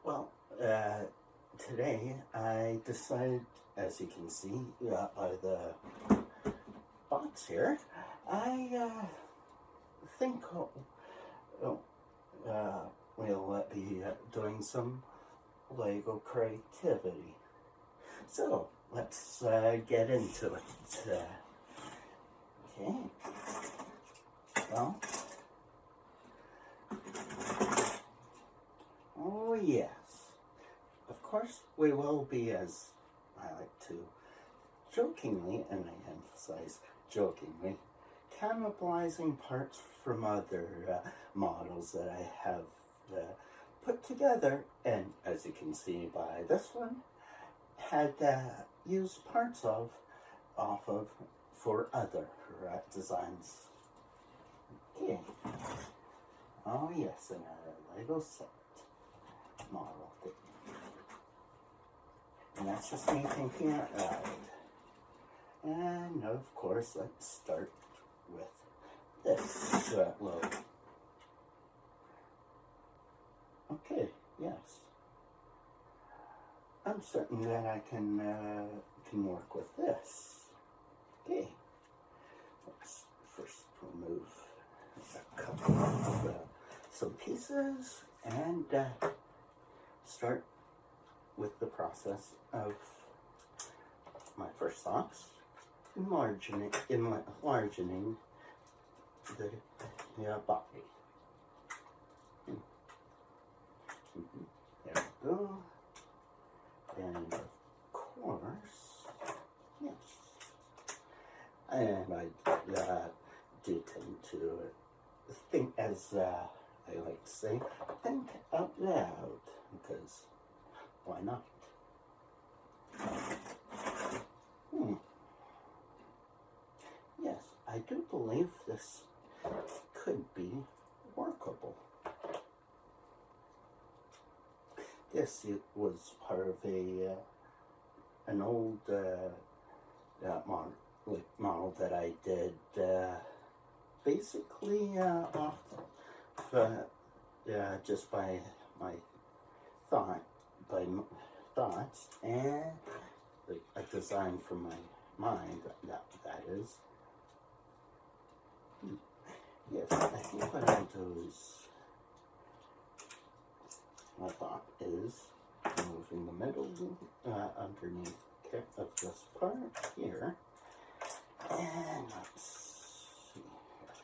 Well, today I decided, as you can see by the box here, I think oh, we'll be doing some Lego creativity. So let's get into it. Okay. Well, oh yes. Of course, we will be, as I like to jokingly, and I emphasize jokingly, cannibalizing parts from other models that I have put together, and as you can see by this one, had used parts off of for other designs. Okay. Oh yes, and a Lego set model. And that's just me thinking out loud. And of course, let's start with this logo. Okay, yes. I'm certain that I can work with this. Okay. Let's first remove a couple of some pieces and start with the process of my first thoughts, enlargening the body. There we go. And of course, yes. And I do tend to think, as I like to say, think out loud, because why not? Yes, I do believe this could be workable. Yes, it was part of an old model that I did basically off just by my thoughts and a design from my mind, that is. Yes, I think what I'll do is, my thought is moving the middle underneath of this part here, and let's see here.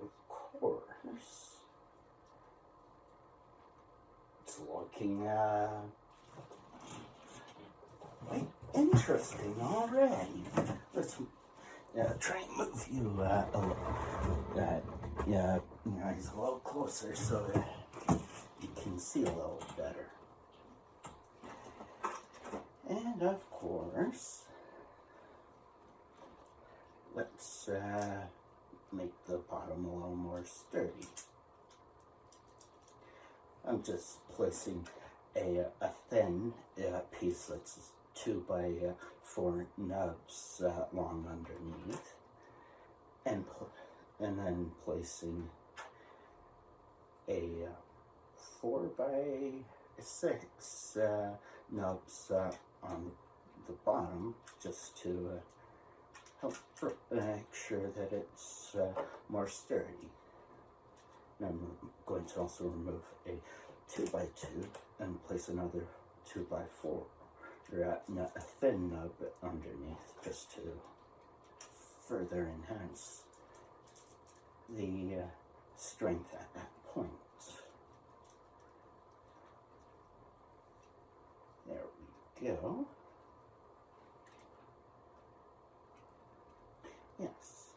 Of course, it's looking quite interesting already. Let's try and move you he's a little closer so that you can see a little better. And of course, let's make the bottom a little more sturdy. I'm just placing a thin piece that's 2 by 4 nubs long underneath, and then placing a 4 by 6 nubs on the bottom, just to help make sure that it's more sturdy. And I'm going to also remove a 2 by 2 and place another 2 by 4. A thin nub underneath, just to further enhance the strength at that point. There we go. Yes.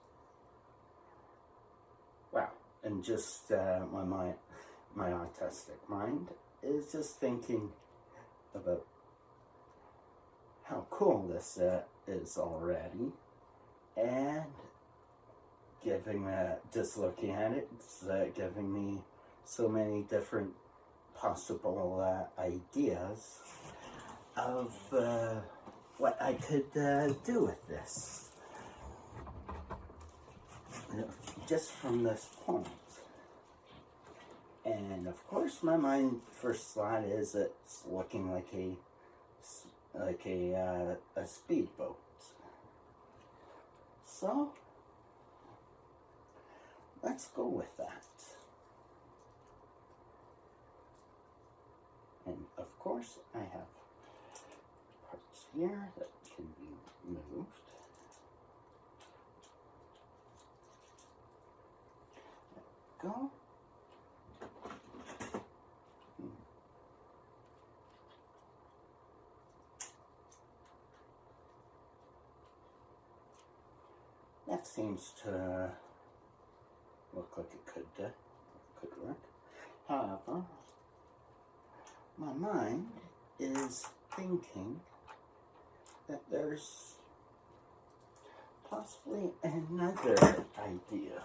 Wow. And just my autistic mind is just thinking about how cool this is already, and just looking at it, it's giving me so many different possible ideas of what I could do with this. just from this point. And of course, my mind first thought is it's looking like a speedboat. So let's go with that. And of course, I have parts here that can be moved. There we go. That seems to look like it could work. However, my mind is thinking that there's possibly another idea.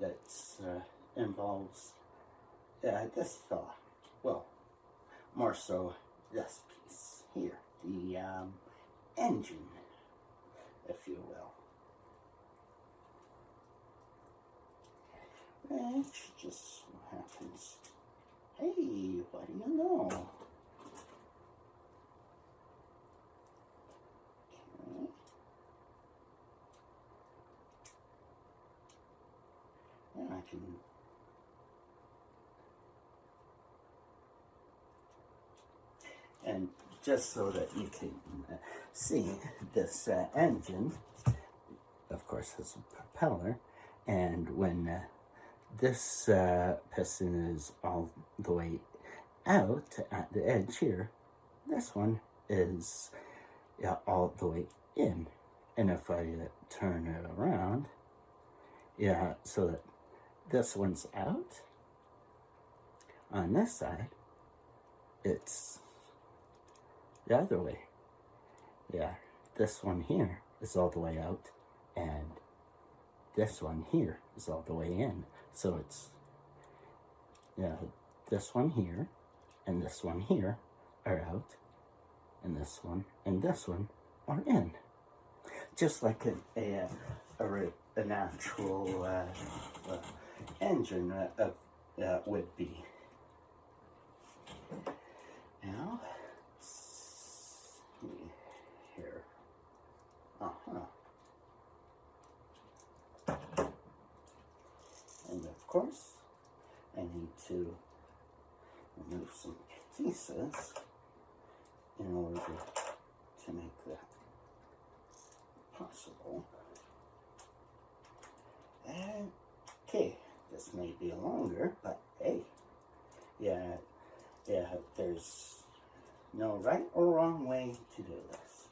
That involves this fella. Well, more so this piece here, the engine, if you will. Which just happens. Hey, what do you know? Okay. And I can. And just so that you can see, this engine, of course, has a propeller, and when this piston is all the way out at the edge here, this one is all the way in. And if I turn it around, so that this one's out, on this side, it's the other way. This one here is all the way out, and this one here is all the way in. So it's, this one here and this one here are out, and this one are in. Just like a natural engine would be. Now, see here. And of course, I need to remove some pieces in order to make that possible. Okay, this may be longer, but hey, there's no right or wrong way to do this.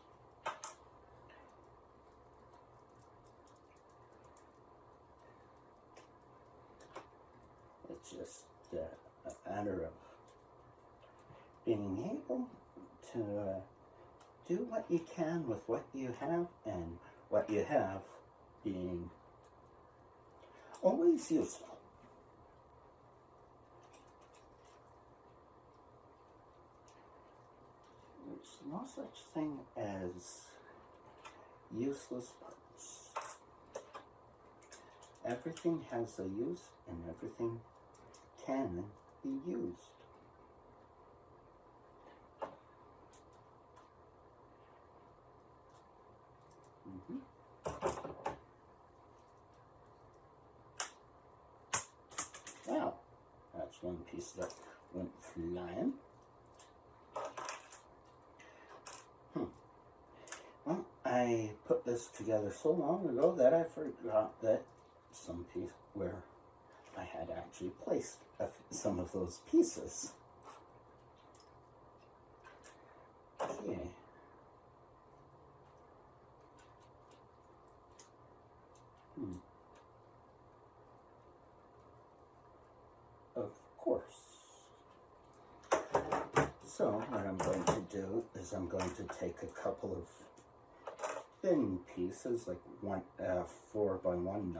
It's just a matter of being able to do what you can with what you have, and what you have being always useful. There's no such thing as useless parts. Everything has a use, and everything can be used. Now, that's one piece that went flying. Well, I put this together so long ago that I forgot that some piece where I had actually placed some of those pieces. Okay. Of course. So what I'm going to do is I'm going to take a couple of thin pieces, like 4x1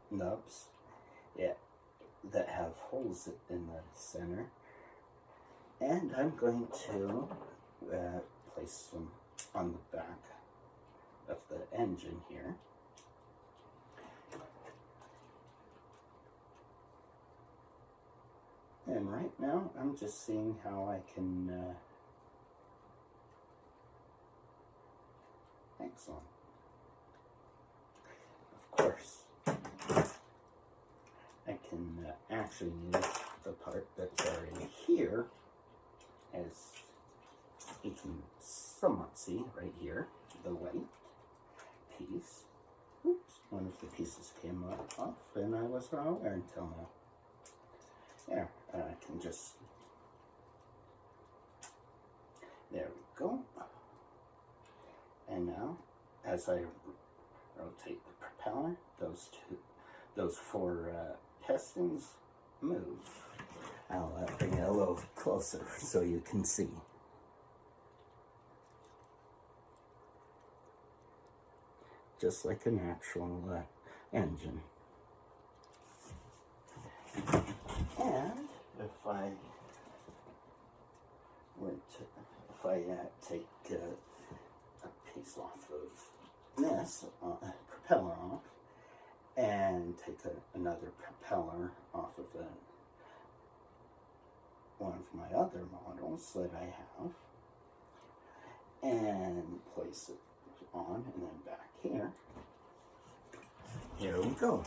nubs, that have holes in the center, and I'm going to place some on the back of the engine here. And right now, I'm just seeing how I can, excellent. Of course, I can actually use the part that's already here, as you can somewhat see right here, the white piece. Oops, one of the pieces came off, and I was not aware until now. There, I can just, there we go. And now, as I rotate the propeller, those four pistons move. I'll bring it a little closer so you can see. Just like an actual engine. And if I take a piece off of this propeller off, and take another propeller off of one of my other models that I have, and place it on, and then back here. Here we go.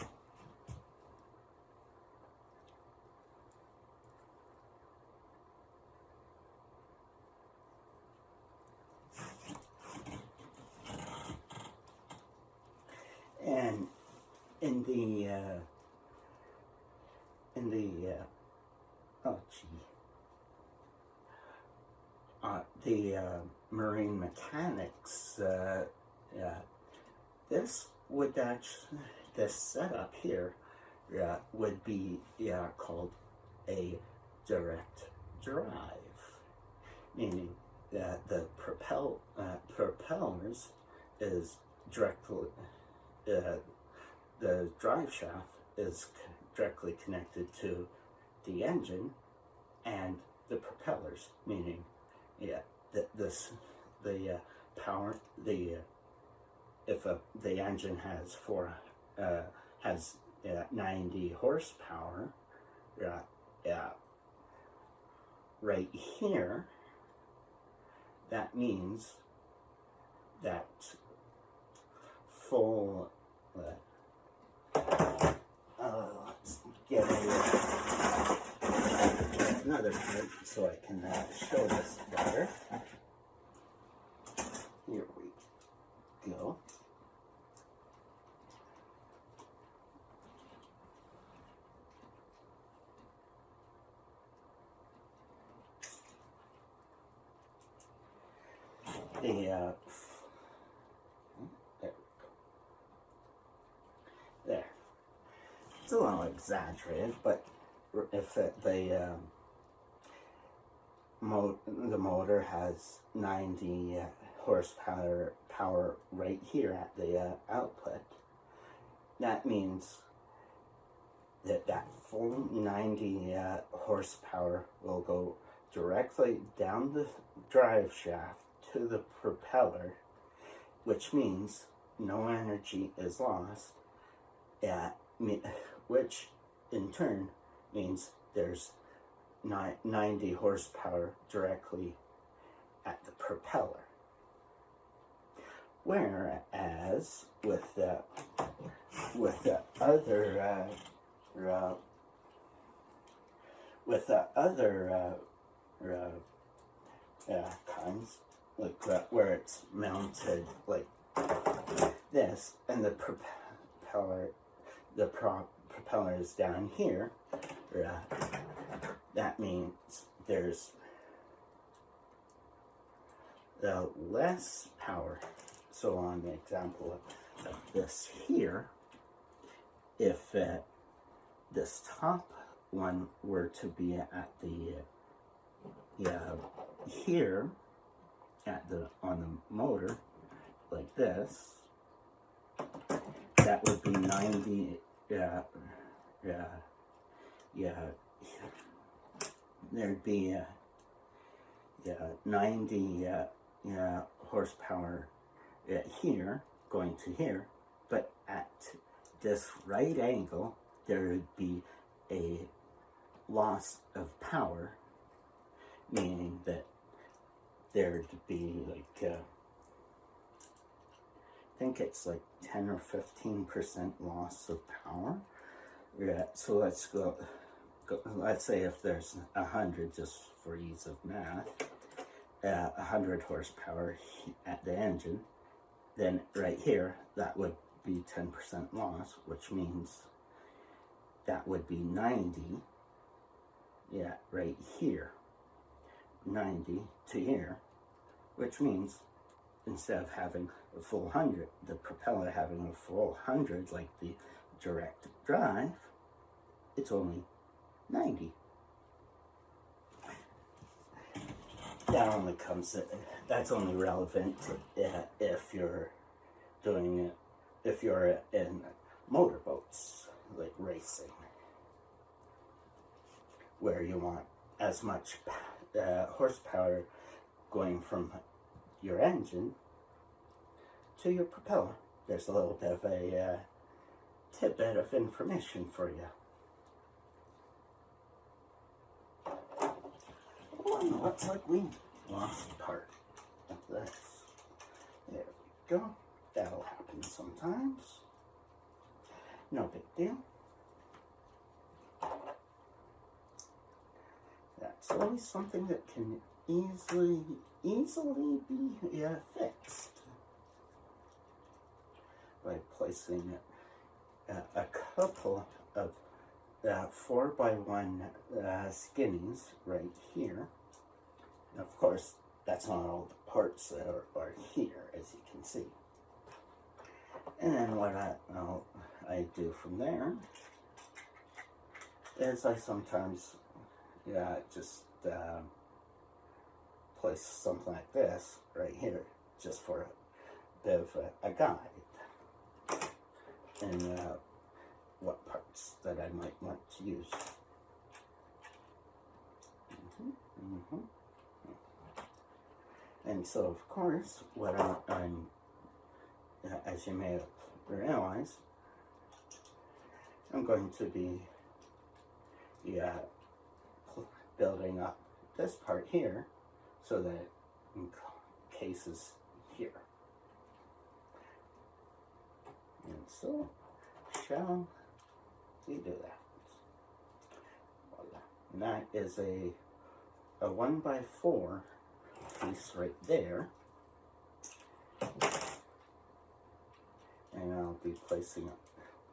And in the marine mechanics, this setup here would be called a direct drive, meaning that the propellers is directly, the drive shaft is directly connected to the engine and the propellers, meaning power, if the engine has 90 horsepower, right here, that means that full, let's get another part so I can show this better. Here we go. There we go. There. It's a little exaggerated, but if the motor has 90 horsepower right here at the output, that means that full 90 horsepower will go directly down the drive shaft to the propeller, which means no energy is lost, which in turn means there's 90 horsepower directly at the propeller. Whereas with the other kinds, like where it's mounted like this, and the propeller is down here, that means there's less power. So on the example of this here, if this top one were to be at the here on the motor like this, that would be 90. There'd be 90 horsepower here going to here, but at this right angle there would be a loss of power, meaning that there'd be like I think it's like 10 or 15% loss of power. Yeah, so let's go. Let's say if there's 100, just for ease of math, 100 horsepower at the engine, then right here that would be 10% loss, which means that would be 90. Yeah, right here, 90 to here, which means instead of having a full 100, the propeller having a full 100 like the direct drive, it's only 90. That's only relevant if you're doing it, if you're in motorboats, like racing, where you want as much horsepower going from your engine to your propeller. There's a little bit of a tidbit of information for you. Oh, looks like we lost part of this. There we go. That'll happen sometimes. No big deal. That's always something that can easily be fixed by placing a couple of 4x1 skinnies right here. And of course, that's not all the parts that are here, as you can see. And then what I do from there is I sometimes just place something like this right here, just for a bit of a guide, and what parts that I might want to use. And so, of course, what I'm as you may have realized, I'm going to be building up this part here so that it encases here. And so, shall we do that? Voila. And that is a 1x4 piece right there. And I'll be placing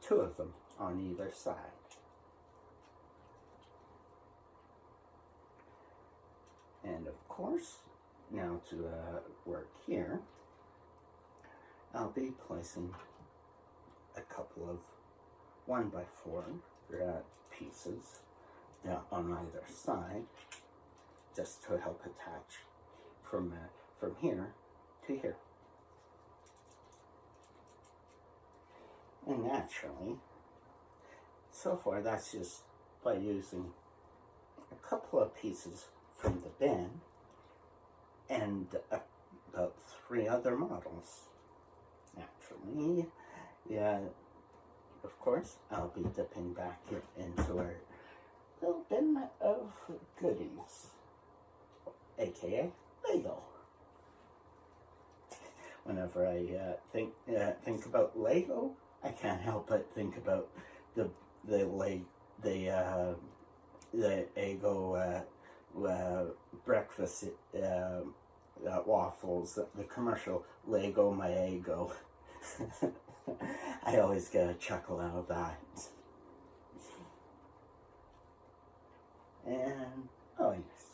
2 of them on either side. And of course, now to work here, I'll be placing a couple of 1x4 pieces on either side, just to help attach from here to here. And naturally, so far that's just by using a couple of pieces from the bin and about 3 other models. Naturally, of course, I'll be dipping back into our little bin of goodies, aka Lego. Whenever I think about Lego, I can't help but think about the Eggo breakfast waffles, the commercial Lego My Eggo. I always get a chuckle out of that. And oh yes.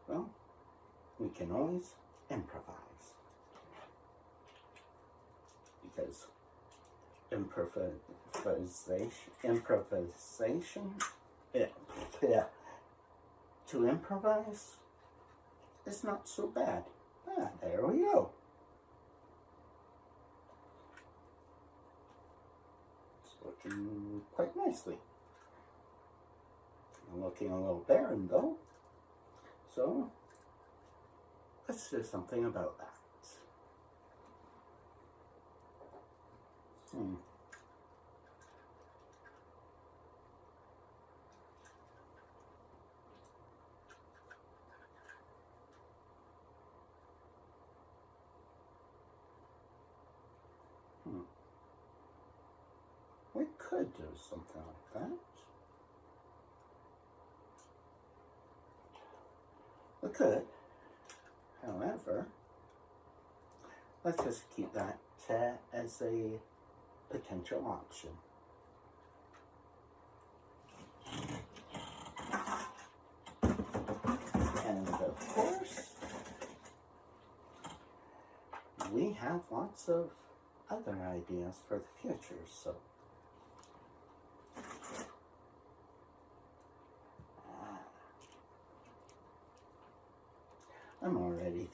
Well, we can always improvise, because improvisation, to improvise is not so bad. There we go. looking quite nicely. Looking a little barren though. So let's do something about that. We could do something like that. We could. However, let's just keep that as a potential option. And of course, we have lots of other ideas for the future, so I'm already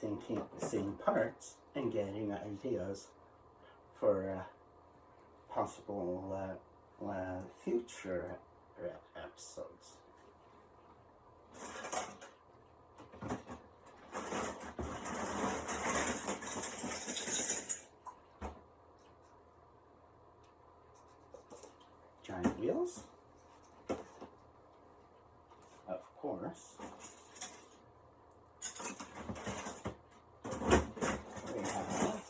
seeing parts and getting ideas for possible future episodes. Giant wheels, of course. We have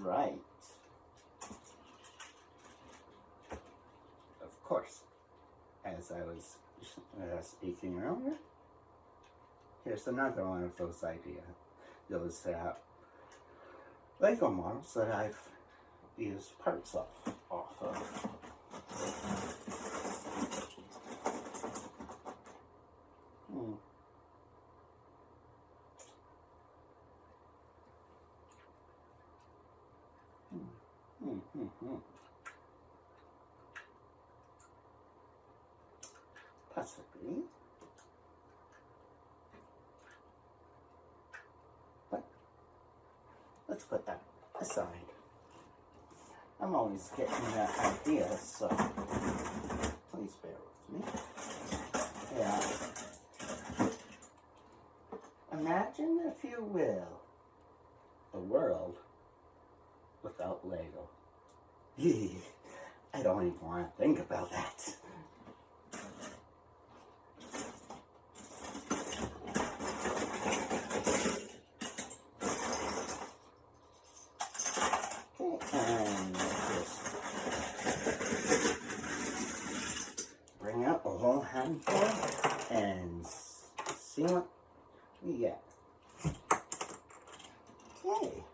right. Of course, as I was speaking earlier, here's another one of those ideas. Those Lego models that I've used parts off of. Possibly. But let's put that aside. I'm always getting ideas, so please bear with me. Yeah. Imagine, if you will, a world without Lego. I don't even want to think about that. Okay, and just bring out a whole handful and see what we get. Okay.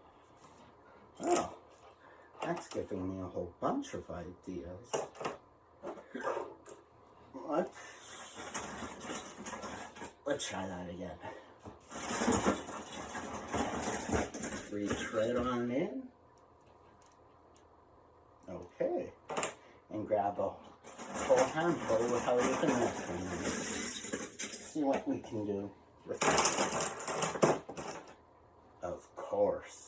Well, that's giving me a whole bunch of ideas. Let's try that again. Reach right on in. Okay. And grab a whole handful without even lifting. See what we can do with that. Of course.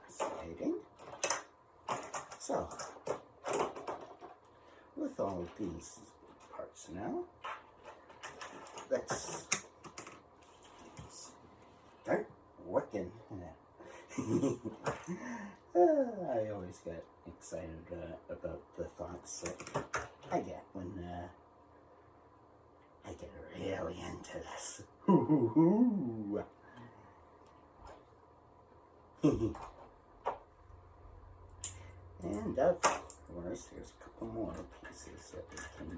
Fascinating. So, with all of these parts now, let's start working. I always get excited about the thoughts that I get when I get really into this. And of course, here's a couple more pieces that we can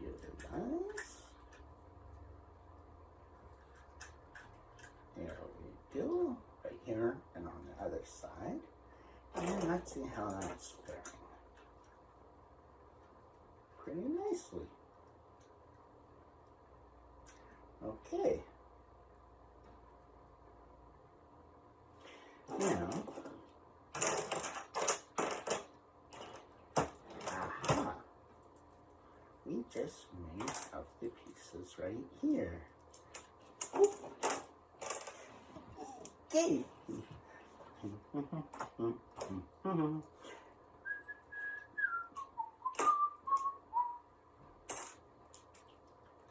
utilize. There we go, right here and on the other side. And let's see how that's faring. Pretty nicely. Okay. Now, we just made of the pieces right here. Okay.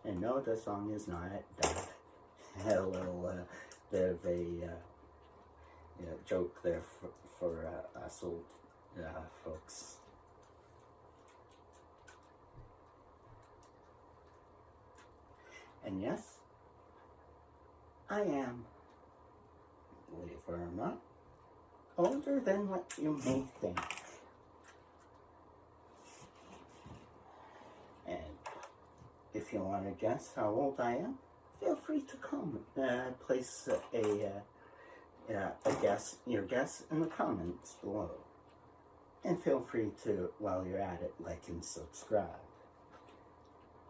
And no, the song is not done. A little bit of a joke there for us old folks. And yes, I am, believe it or not, older than what you may think. And if you want to guess how old I am, feel free to comment. Place your guess in the comments below. And feel free to, while you're at it, like and subscribe.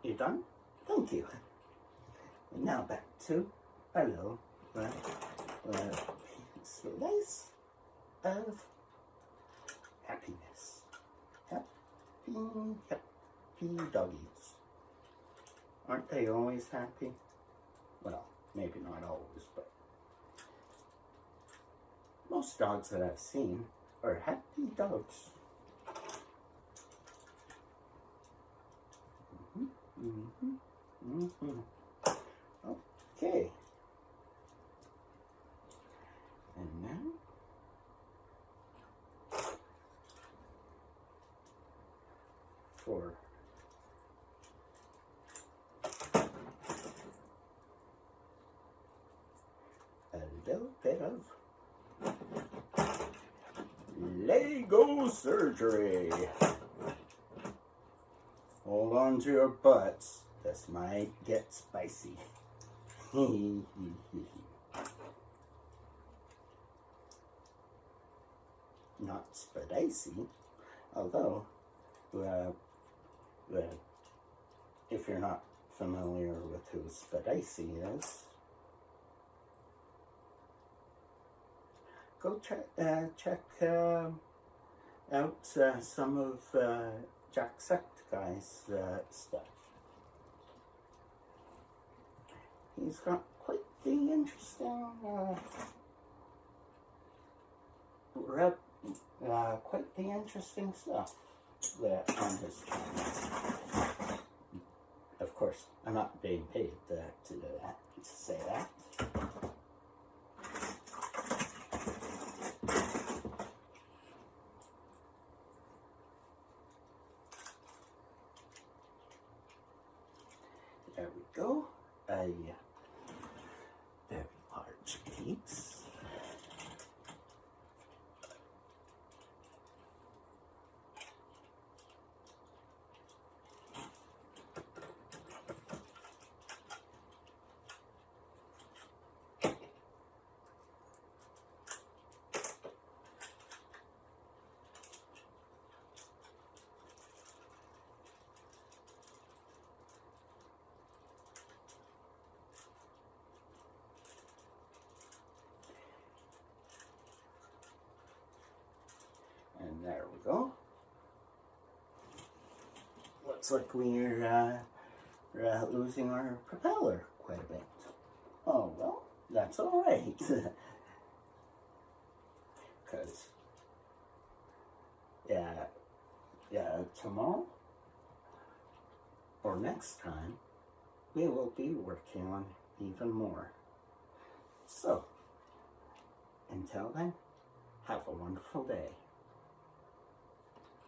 You done? Thank you. And now back to a little slice of happiness. Happy doggies. Aren't they always happy? Well, maybe not always, but most dogs that I've seen are happy dogs. Okay. And now for a little bit of Lego surgery. Hold on to your butts. This might get spicy. Not spicy, although if you're not familiar with who Spidacy is, go check out some of Jacksepticeye's stuff. He's got quite the interesting quite the interesting stuff there on his channel. Of course, I'm not being paid to do that, to say that. There we go. A very large piece. And there we go. Looks like we're losing our propeller quite a bit. Oh, well, that's all right. Because, tomorrow or next time, we will be working on even more. So, until then, have a wonderful day.